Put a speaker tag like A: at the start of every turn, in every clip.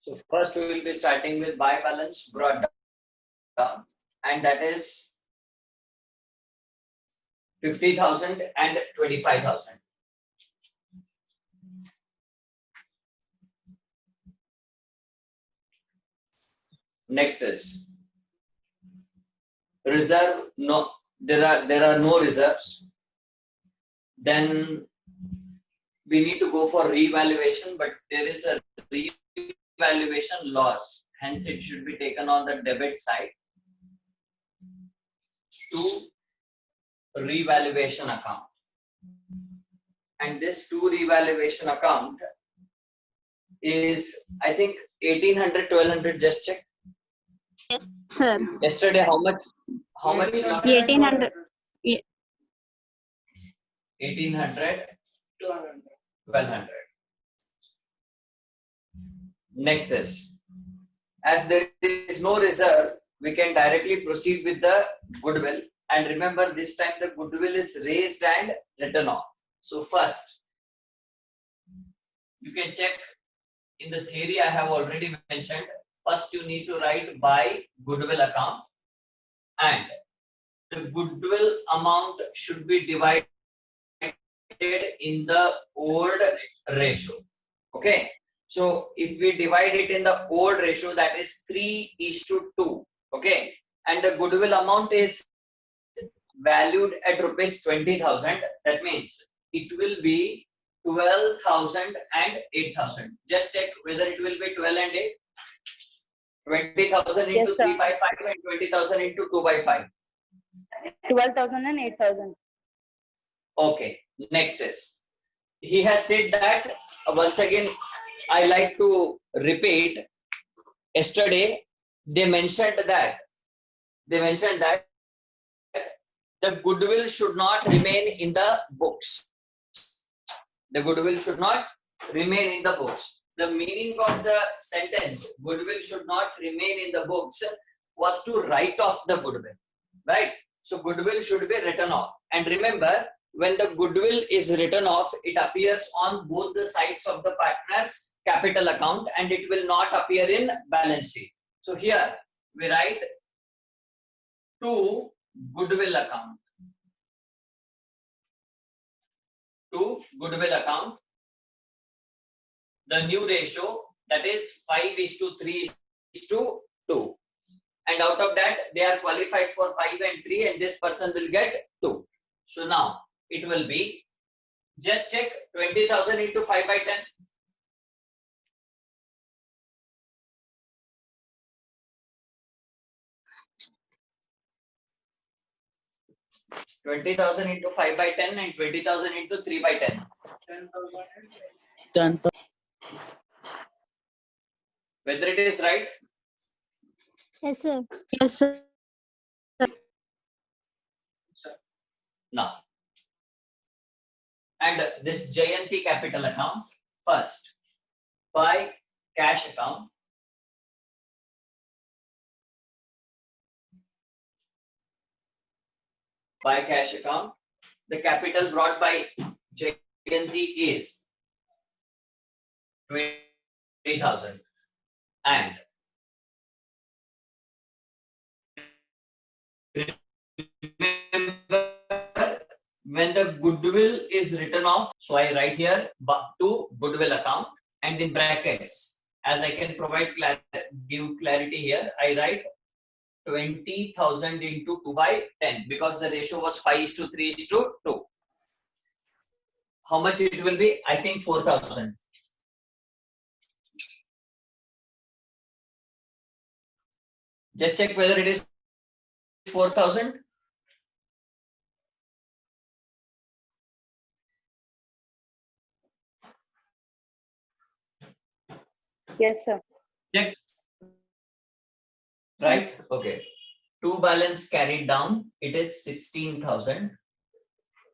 A: So first we will be starting with buy balance brought down, and that is 50,000 and 25,000. Next is reserve. No, there are no reserves. Then we need to go for revaluation, but there is a revaluation loss. Hence, it should be taken on the debit side to revaluation account. And this to revaluation account is, I think, 1800, 1200. Just check.
B: Yes, sir.
A: Yesterday, how much?
B: 1800.
A: 1800, 1200. Next is, as there is no reserve, we can directly proceed with the goodwill. And remember, this time the goodwill is raised and written off. So first, you can check in the theory I have already mentioned. First, you need to write by goodwill account, and the goodwill amount should be divided in the old ratio. Okay. So if we divide it in the old ratio, that is 3:2. Okay. And the goodwill amount is valued at rupees 20,000. That means it will be 12,000 and 8,000. Just check whether it will be 12 and 8. 20,000 into
B: Yes,
A: 3 by 5 and 20,000 into 2 by 5.
B: 12,000 and 8,000.
A: Okay. Next is, he has said that, once again, I like to repeat. Yesterday, they mentioned that the goodwill should not remain in the books. The goodwill should not remain in the books. The meaning of the sentence, goodwill should not remain in the books, was to write off the goodwill, right? So goodwill should be written off. And remember, when the goodwill is written off, it appears on both the sides of the partner's capital account and it will not appear in balance sheet. So here we write to goodwill account. To goodwill account. The new ratio, that is 5:3:2. And out of that, they are qualified for 5 and 3, and this person will get 2. So now it will be, just check 20,000 into 5 by 10. $20,000 into 5 by 10 and 20,000 into 3 by 10.
C: 10,000.
A: Whether it is right?
B: Yes, sir. Yes, sir.
A: Now. And this Jayanti capital account, first, by cash account. By cash account, the capital brought by Jayanti is 20,000. And remember, when the goodwill is written off, so I write here to goodwill account, and in brackets, as I can provide give clarity here, I write 20,000 into 2 by 10 because the ratio was 5:3:2. How much it will be? I think 4,000. Just check whether it is 4,000.
B: Yes, sir.
A: Check. Right? Okay. To balance carried down, it is 16,000.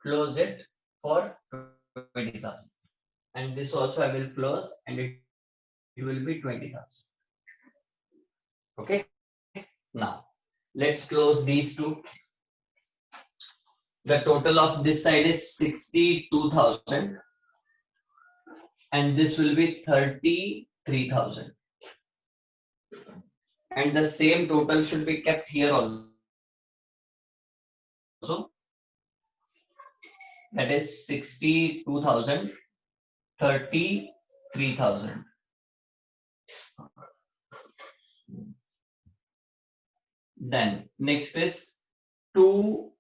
A: Close it for 20,000. And this also I will close, and it will be 20,000. Okay. Now, let's close these two. The total of this side is 62,000. and this will be 33,000. And the same total should be kept here also. That is 62,000, 33,000. Then next is to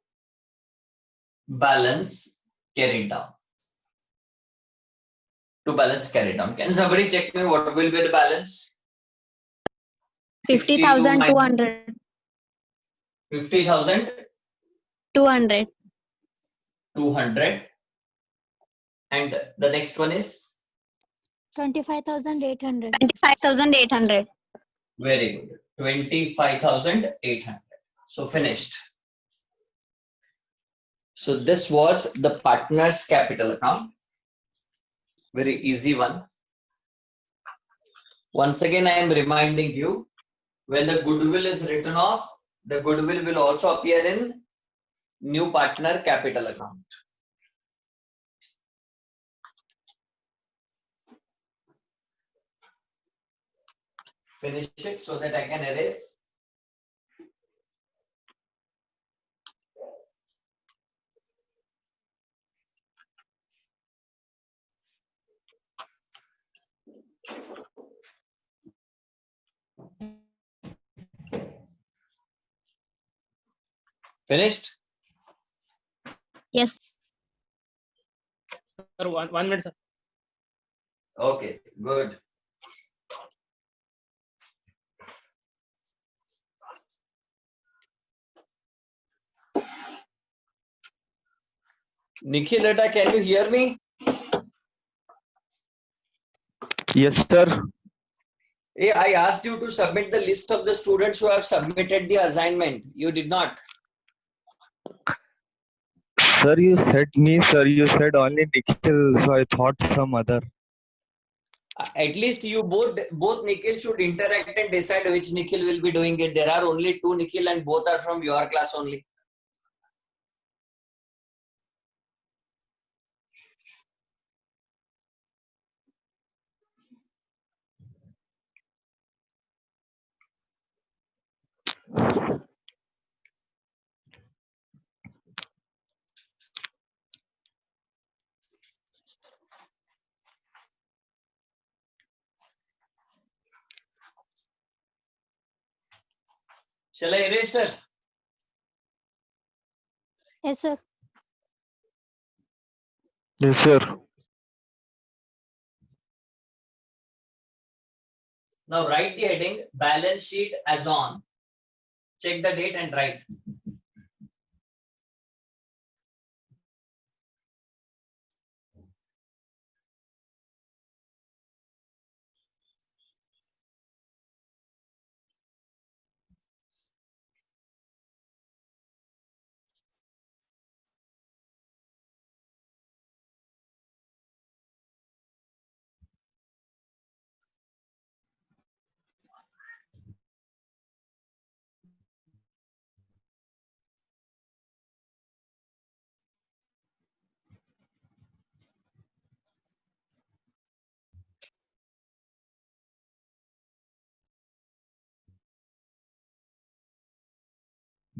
A: balance carried down. To balance carried down. Can somebody check me what will be the balance?
B: 50,200.
A: 50,000,
B: 200.
A: 200. And the next one is
B: 25,800. 25,800.
A: very good. 25,800. So finished. So this was the partner's capital account. Very easy one. Once again, I am reminding you, when the goodwill is written off, the goodwill will also appear in new partner capital account. Finish it so that I can erase. Finished?
B: Yes.
C: Sir, one minute, sir.
A: Okay, good. Nikhilata, can you hear me?
D: Yes, sir.
A: Hey, I asked you to submit the list of the students who have submitted the assignment. You did not.
D: Sir, you said me, sir. You said only Nikhil, so I thought some other.
A: At least you both Nikhil should interact and decide which Nikhil will be doing it. There are only two Nikhil and both are from your class only. Shall I erase, sir?
B: Yes, sir.
D: Yes, sir.
A: Now write the heading balance sheet as on. Check the date and write.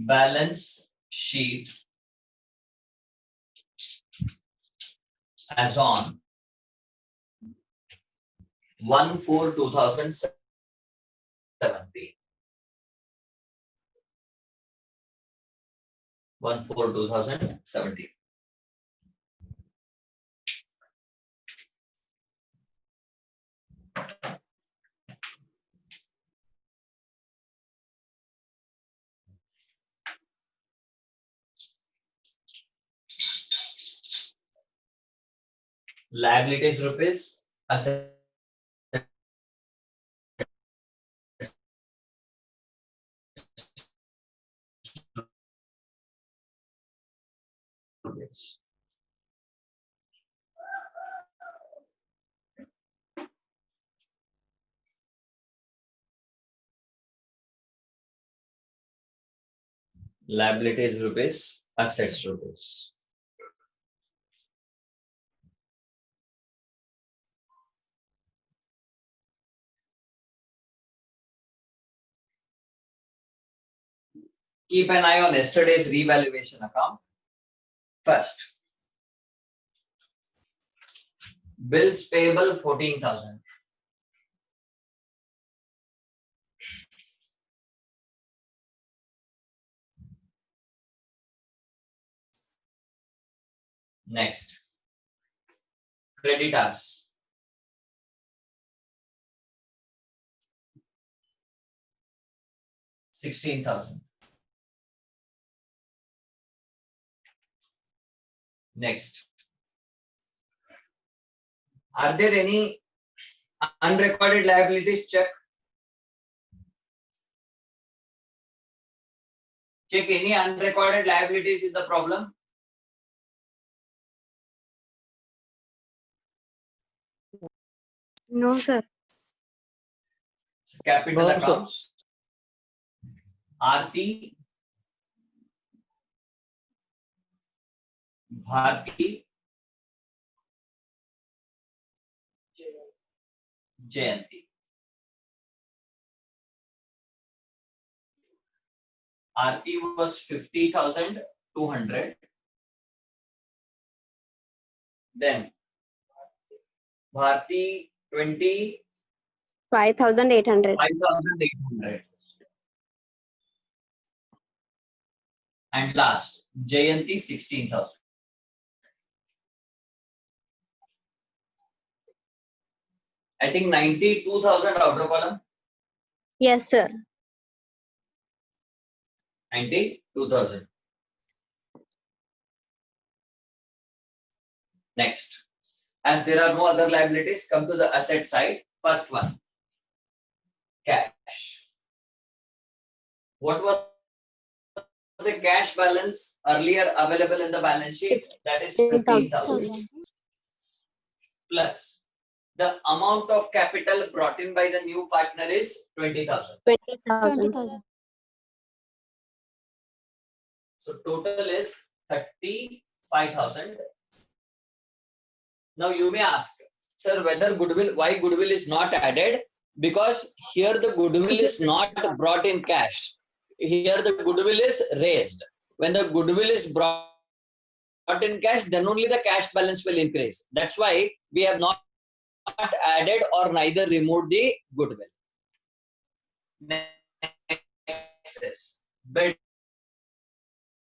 A: Balance sheet as on 1/4/2017. 1/4/2017. Liabilities rupees, asset rupees. Liabilities rupees, assets rupees. keep an eye on yesterday's revaluation account. First, bills payable 14,000. Next, creditors. $16,000. Next, are there any unrecorded liabilities? Check. Check any unrecorded liabilities is the problem.
B: No, sir.
A: Capital
D: No, sir.
A: accounts. Aarti, Bharti, Jayanti. Aarti was 50,200. Then Bharti
B: 5,800.
A: 25,800. And last, Jayanti 16,000. I think 92,000 outer column.
B: Yes, sir.
A: 92,000. Next, as there are no other liabilities, come to the asset side. First one, cash. What was the cash balance earlier available in the balance sheet? That is 15,000 plus the amount of capital brought in by the new partner is 20,000.
B: 20,000.
A: So total is 35,000. Now you may ask, sir, whether why goodwill is not added? Because here the goodwill is not brought in cash. Here the goodwill is raised. When the goodwill is brought in cash, then only the cash balance will increase. That's why we have not added or neither removed the goodwill. Next is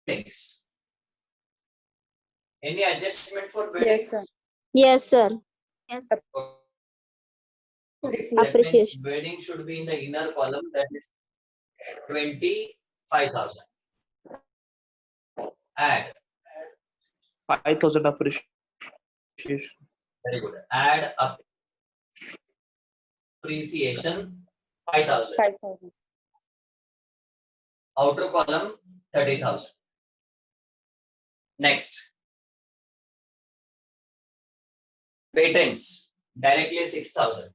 A: buildings. Any adjustment for buildings?
C: Yes, sir.
B: Yes,
C: Yes.
B: sir.
A: Okay. That means
C: Appreciation.
A: building should be in the inner column, that is 25,000. Add.
D: 5,000 appreciation.
A: Very good. Add appreciation 5,000.
C: 5,000.
A: Outer column 30,000. Next. Patents directly 6,000.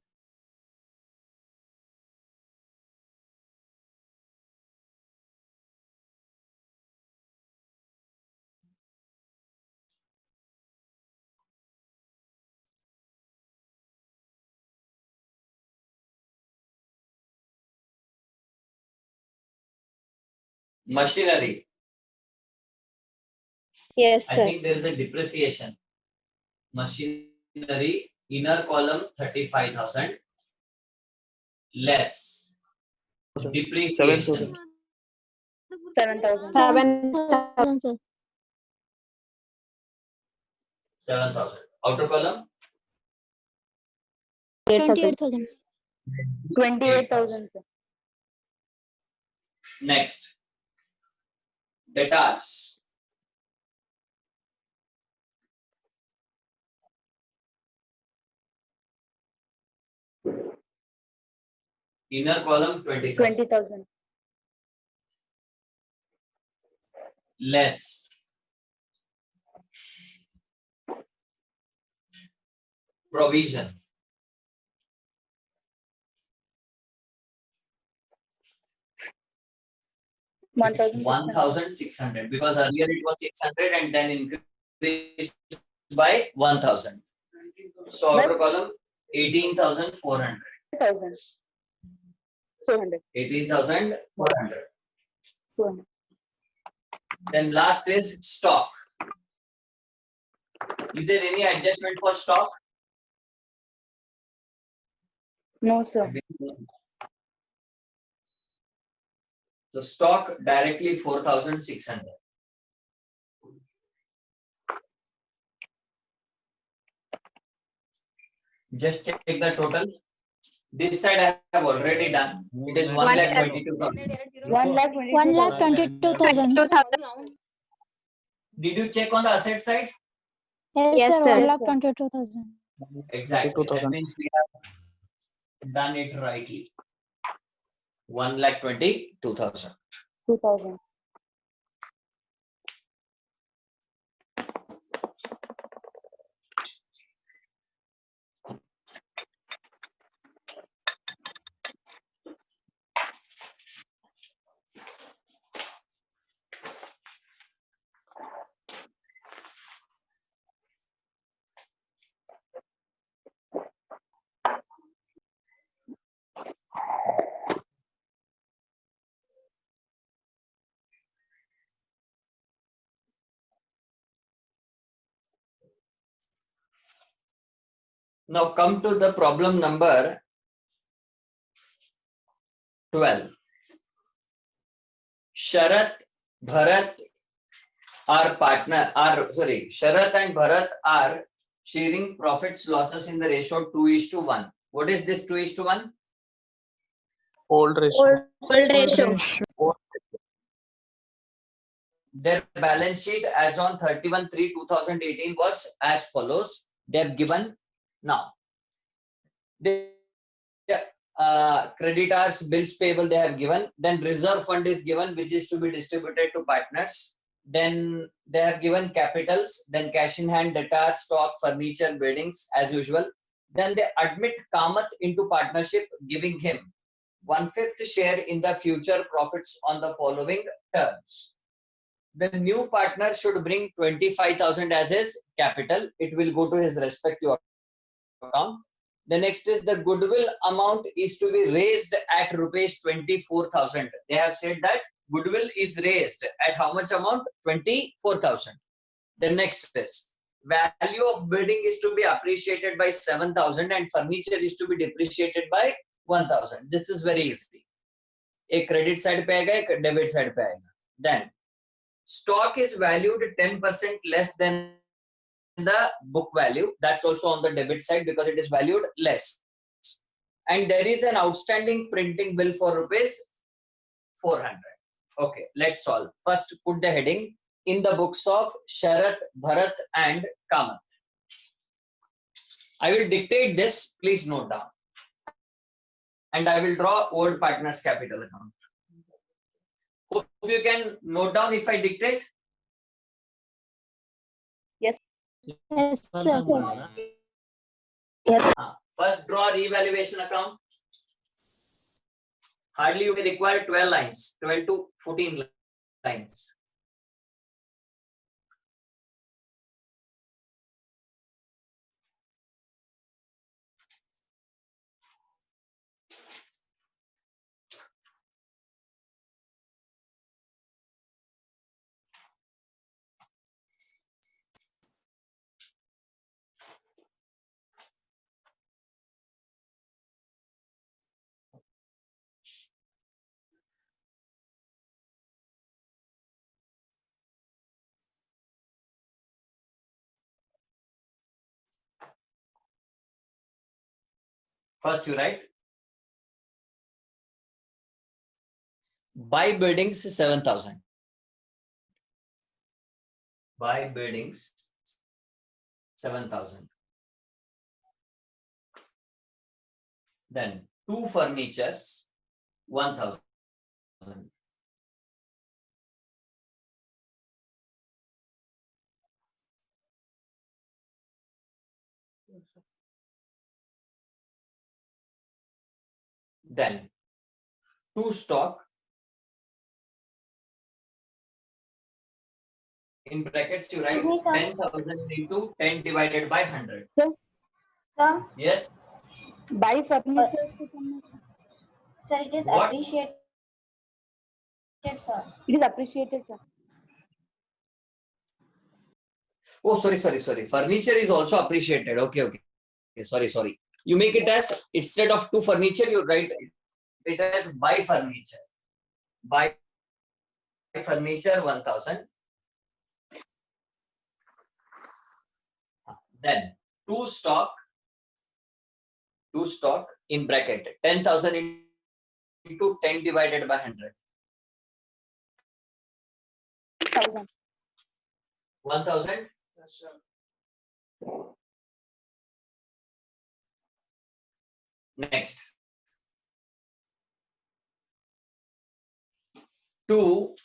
A: Machinery.
C: Yes,
A: I
C: sir.
A: think there is a depreciation. Machinery inner column 35,000 less depreciation
C: 7,000.
B: 7,000, sir.
A: 7,000. Outer column
B: 28,000.
C: 28,000, sir.
A: next. Debtors inner column 20,000
C: 20,000.
A: less provision 1,600 because earlier it was 600 and then increased by 1,000. So outer column 18,400.
C: 1,000. 200.
A: 18,400.
C: 200.
A: Then last is stock. Is there any adjustment for stock?
C: No, sir.
A: So stock directly 4,600. Just check the total. This side I have already done. It is 1,22,000.
B: 1,22,000.
A: Did you check on the asset side?
B: Yes,
C: Yes,
B: sir.
C: sir.
B: 1,22,000.
A: Exactly. That means we have done it rightly. 1,22,000.
C: 2,000.
A: Now come to the problem number 12. Sharat, Bharat Sharat and Bharat are sharing profits losses in the ratio 2:1. What is this 2:1?
D: Old ratio.
C: Old ratio.
A: Their balance sheet as on 31/3/2018 was as follows. They have given now. Creditors, bills payable they have given. Then reserve fund is given, which is to be distributed to partners. Then they have given capitals, then cash in hand, debtors, stock, furniture, buildings as usual. Then they admit Kamath into partnership, giving him 1/5 share in the future profits on the following terms. The new partner should bring 25,000 as his capital. It will go to his respective account. The next is the goodwill amount is to be raised at rupees 24,000. They have said that goodwill is raised at how much amount? 24,000. The next is value of building is to be appreciated by 7,000 and furniture is to be depreciated by 1,000. This is very easy. A credit side पे आएगा, एक debit side पे आएगा. Then stock is valued 10% less than the book value. That's also on the debit side because it is valued less. And there is an outstanding printing bill for rupees 400. Okay, let's solve. First, put the heading in the books of Sharat, Bharat and Kamath. I will dictate this. Please note down. And I will draw old partners capital account. Hope you can note down if I dictate.
B: Yes, sir.
A: First, draw revaluation account. Hardly you may require 12 lines, 12 to 14 lines. First, you write buy buildings 7,000. Buy buildings 7,000. Then two furnitures 1,000. Then two stock in brackets you write
B: Excuse me, sir.
A: 10,000 into 10 divided by 100.
C: Sir,
A: Yes.
C: buy furniture.
B: Sir, it is
A: What?
B: appreciated, sir.
C: It is appreciated, sir.
A: Oh, sorry. Furniture is also appreciated. Okay. Sorry. You make it as, instead of to furniture, you write it as buy furniture. Buy furniture 1000. Then to stock in bracket 10,000 into 10 divided by 100.
C: 1,000.
A: 1000. Next. To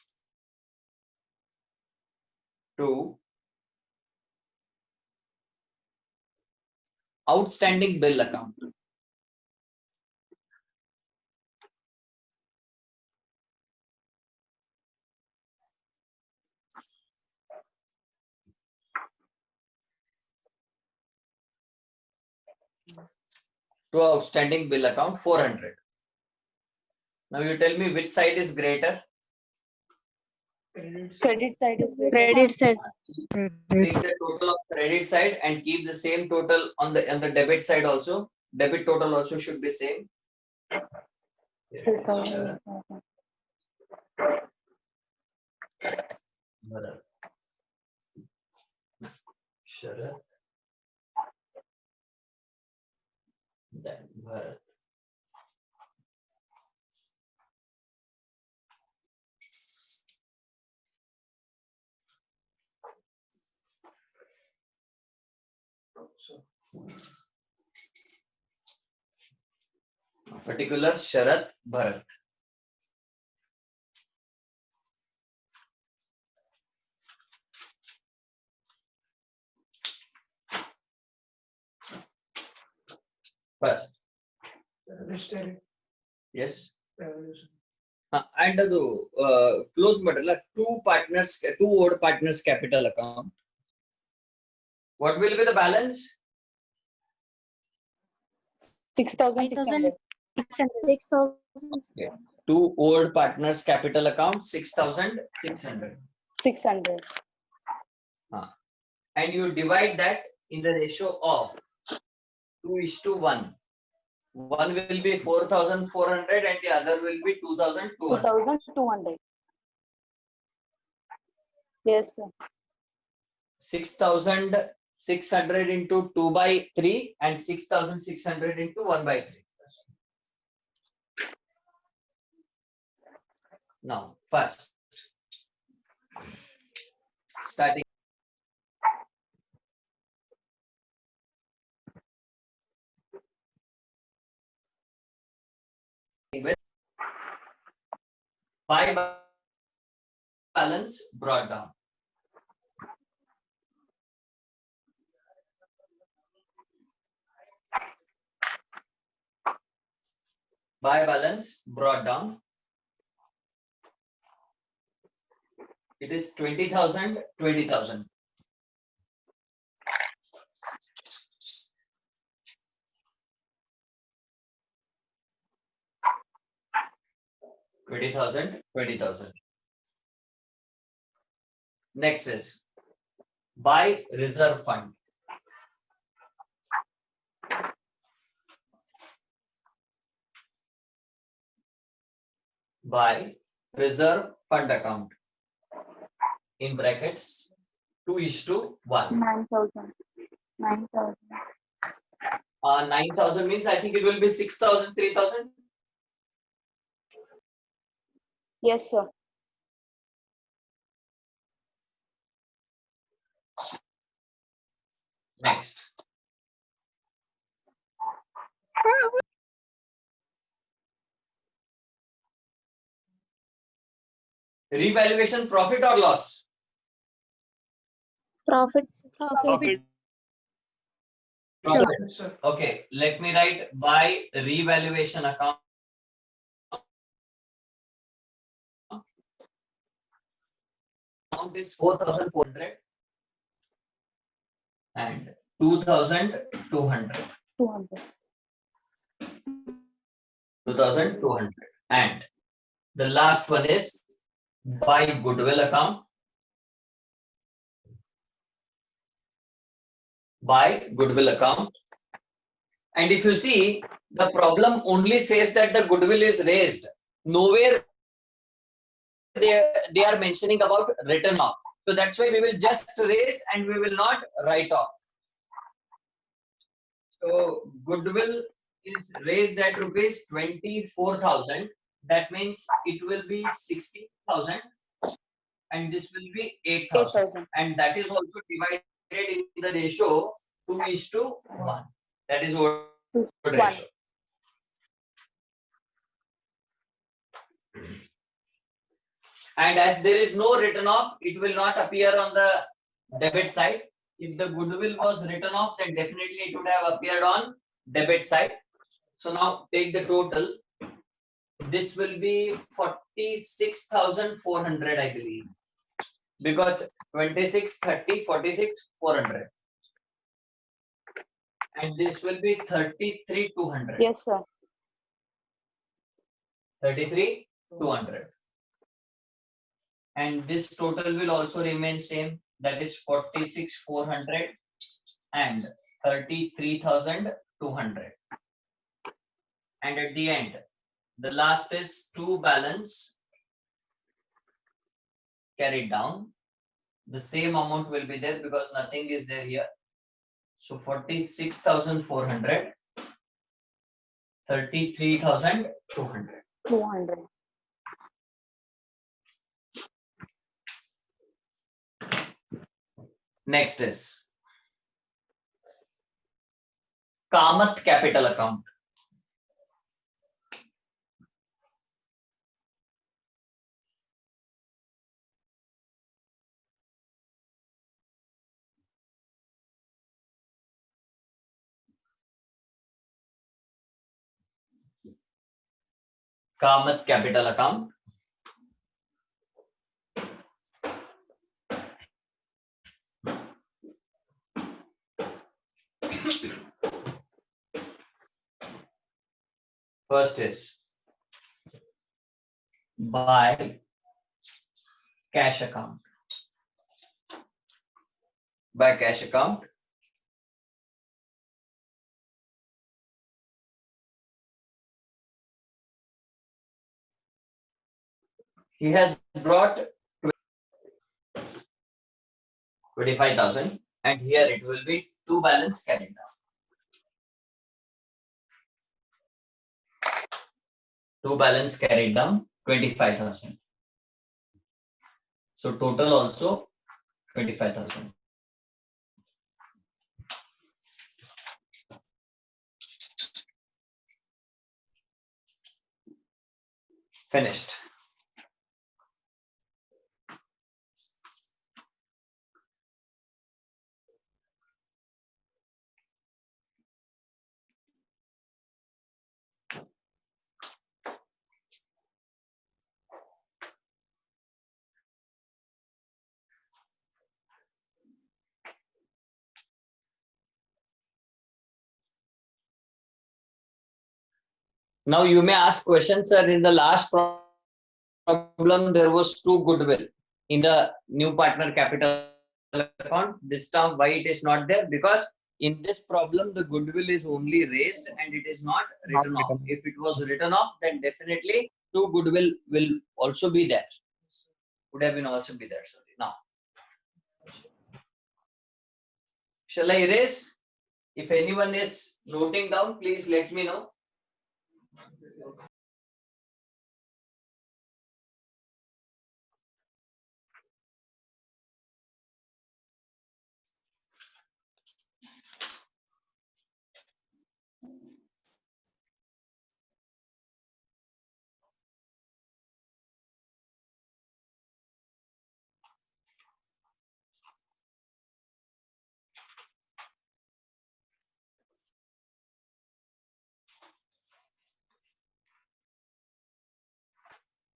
A: outstanding bill account. To outstanding bill account 400. Now you tell me which side is greater.
C: Credit side is greater.
B: Credit side.
A: Take the total of credit side and keep the same total on the debit side also. Debit total also should be same.
C: 2,000.
A: Sharat. Then Bharat. Particular Sharat Bharat. First. Yes. And the close matter, two odd partners capital account. What will be the balance?
C: 6,600.
B: 6,000.
A: Two old partners capital account 6,600.
C: 600.
A: And you divide that in the ratio of 2:1. One will be 4,400 and the other will be 2,200.
C: 2,200. Yes, sir.
A: 6,600 into 2 by 3 and 6,600 into 1 by 3. Now, first, starting with buy balance brought down. Buy balance brought down. It is 20,000, 20,000. Next is buy reserve fund. Buy reserve fund account. In brackets 2:1.
C: 9,000. 9,000.
A: 9,000 means I think it will be 6,000, 3,000.
C: Yes, sir.
A: Next. Revaluation profit or loss?
B: Profits.
A: Profit. Okay, let me write buy revaluation account. Amount is 4,400 and 2,200.
C: 200.
A: 2,200. And the last one is buy goodwill account. by goodwill account. And if you see, the problem only says that the goodwill is raised. Nowhere they are mentioning about written off. So that's why we will just raise and we will not write off. So goodwill is raised at rupees 24,000. That means it will be 60,000 and this will be 8,000.
C: 8,000.
A: And that is also divided in the ratio 2:1. That is what ratio. And as there is no written off, it will not appear on the debit side. If the goodwill was written off, then definitely it would have appeared on debit side. So now take the total. This will be 46,400, I believe, because 26, 30, 46, 400. And this will be 33,200.
C: Yes, sir.
A: 33,200. And this total will also remain same. That is 46,400 and 33,200. And at the end, the last is to balance carried down. The same amount will be there because nothing is there here. So 46,400, 33,200.
C: 200.
A: Next is Kamath capital account. Kamath capital account. First is by cash account. By cash account. He has brought 25,000 and here it will be to balance carried down. To balance carried down 25,000. So total also 25,000. Finished. Now you may ask questions, sir. In the last problem, there was two goodwill in the new partner capital account. This time, why it is not there? Because in this problem, the goodwill is only raised and it is not written off. If it was written off, then definitely two goodwill will also be there. Would have been also be there. Sorry. Now, shall I erase? If anyone is noting down, please let me know.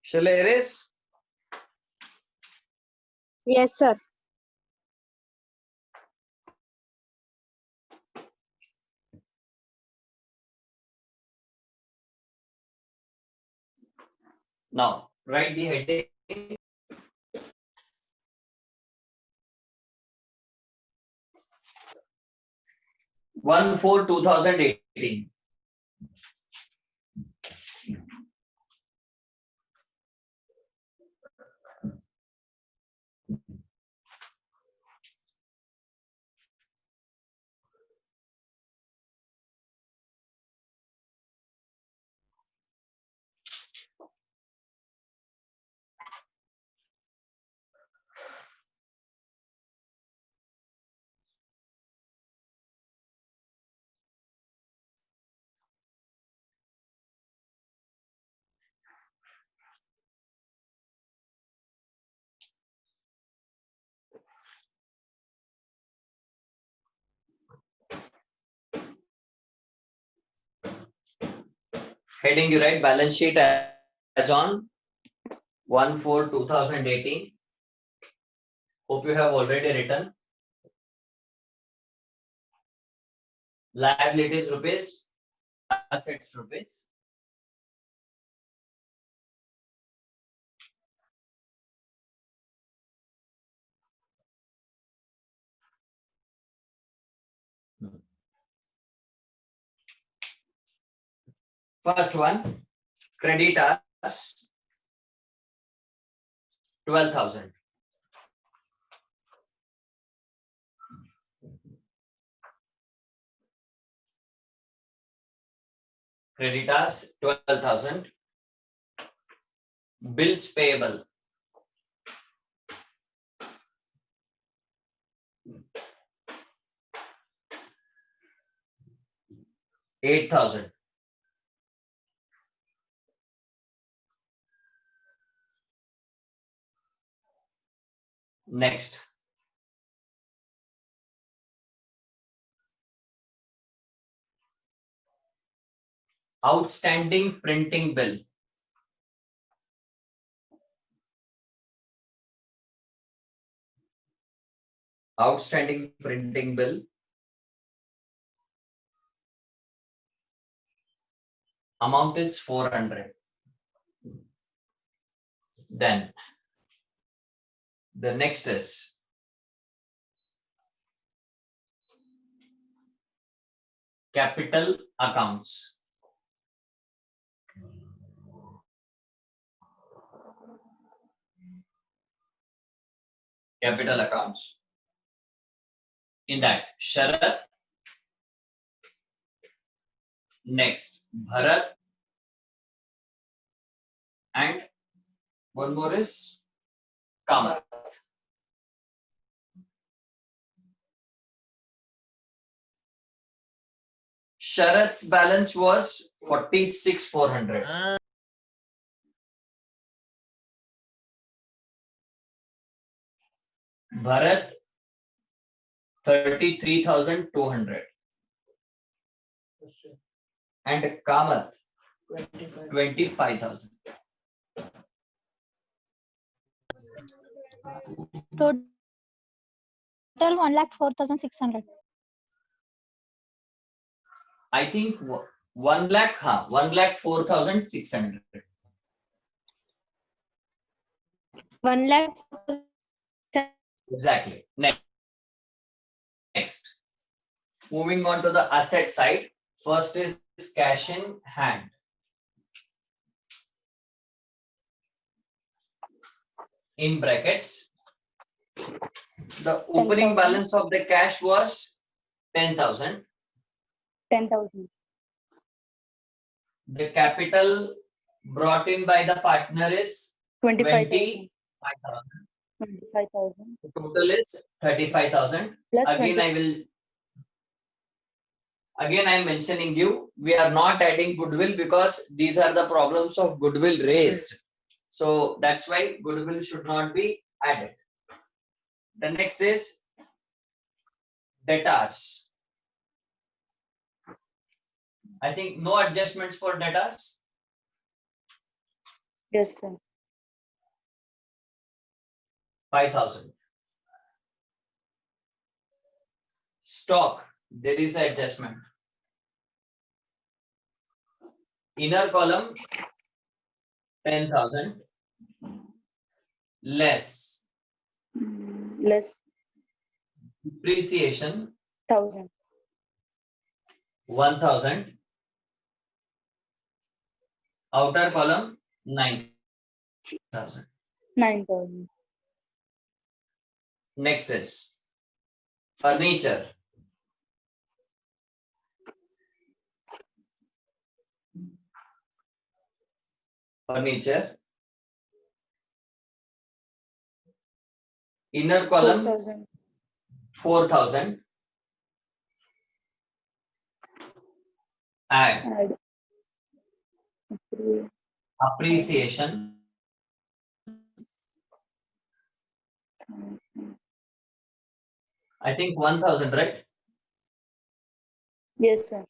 A: Shall I erase?
B: Yes, sir.
A: Now, write the heading. 1/4/2018. Heading you write balance sheet as on 1/4/2018. Hope you have already written. Liabilities rupees, assets rupees. First one, creditors 12,000. Creditors 12,000. Bills payable 8,000. Next, outstanding printing bill. Outstanding printing bill. Amount is 400. Then the next is capital accounts. Capital accounts. In that, Sharat. Next, Bharat. And one more is Kamath. Sharat's balance was 46,400. Bharat 33,200. And Kamath 25,000.
B: Total 1,04,600.
A: I think 1 lakh, 1,04,600.
B: 1 lakh.
A: Exactly. Next, moving on to the asset side. First is cash in hand. In brackets, the opening
C: 10,000.
A: balance of the cash was 10,000.
C: 10,000.
A: The capital brought in by the partner is
C: 25,000.
A: 25,000.
C: 25,000.
A: The total is 35,000.
C: Plus
A: Again I am mentioning you, we are not adding goodwill because these are the problems of goodwill raised. So that's why goodwill should not be added. The next is debtors. I think no adjustments for debtors.
C: Yes, sir.
A: 5,000. Stock, there is an adjustment. Inner column 10,000 less
C: Less
A: depreciation
C: 1,000.
A: 1,000. Outer column 9,000.
C: 9,000.
A: Next is furniture. Furniture. Inner column
C: 4,000.
A: 4,000. Add
C: Add. Three.
A: appreciation. I think 1,000, right?
C: Yes, sir.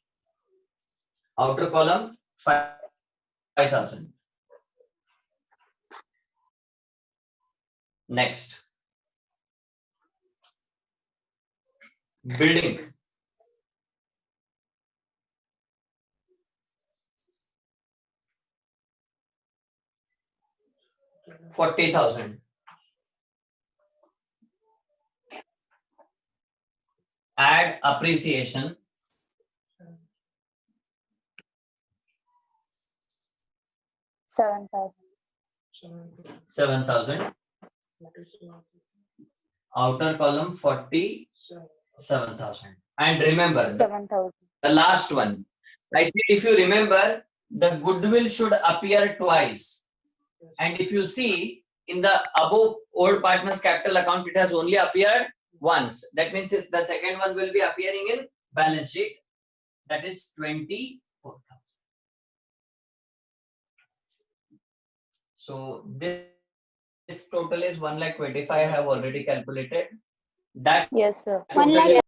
A: Outer column 5,000. Next, building. $40,000. Add appreciation.
C: 7,000.
A: 7,000. Outer column 47,000. And remember,
C: 7,000.
A: the last one. I said if you remember, the goodwill should appear twice. And if you see in the above old partners capital account, it has only appeared once. That means the second one will be appearing in balance sheet. That is 24,000. So this total is 1,25,000 I have already calculated. That
C: Yes, sir.
A: total
B: 1 lakh
A: is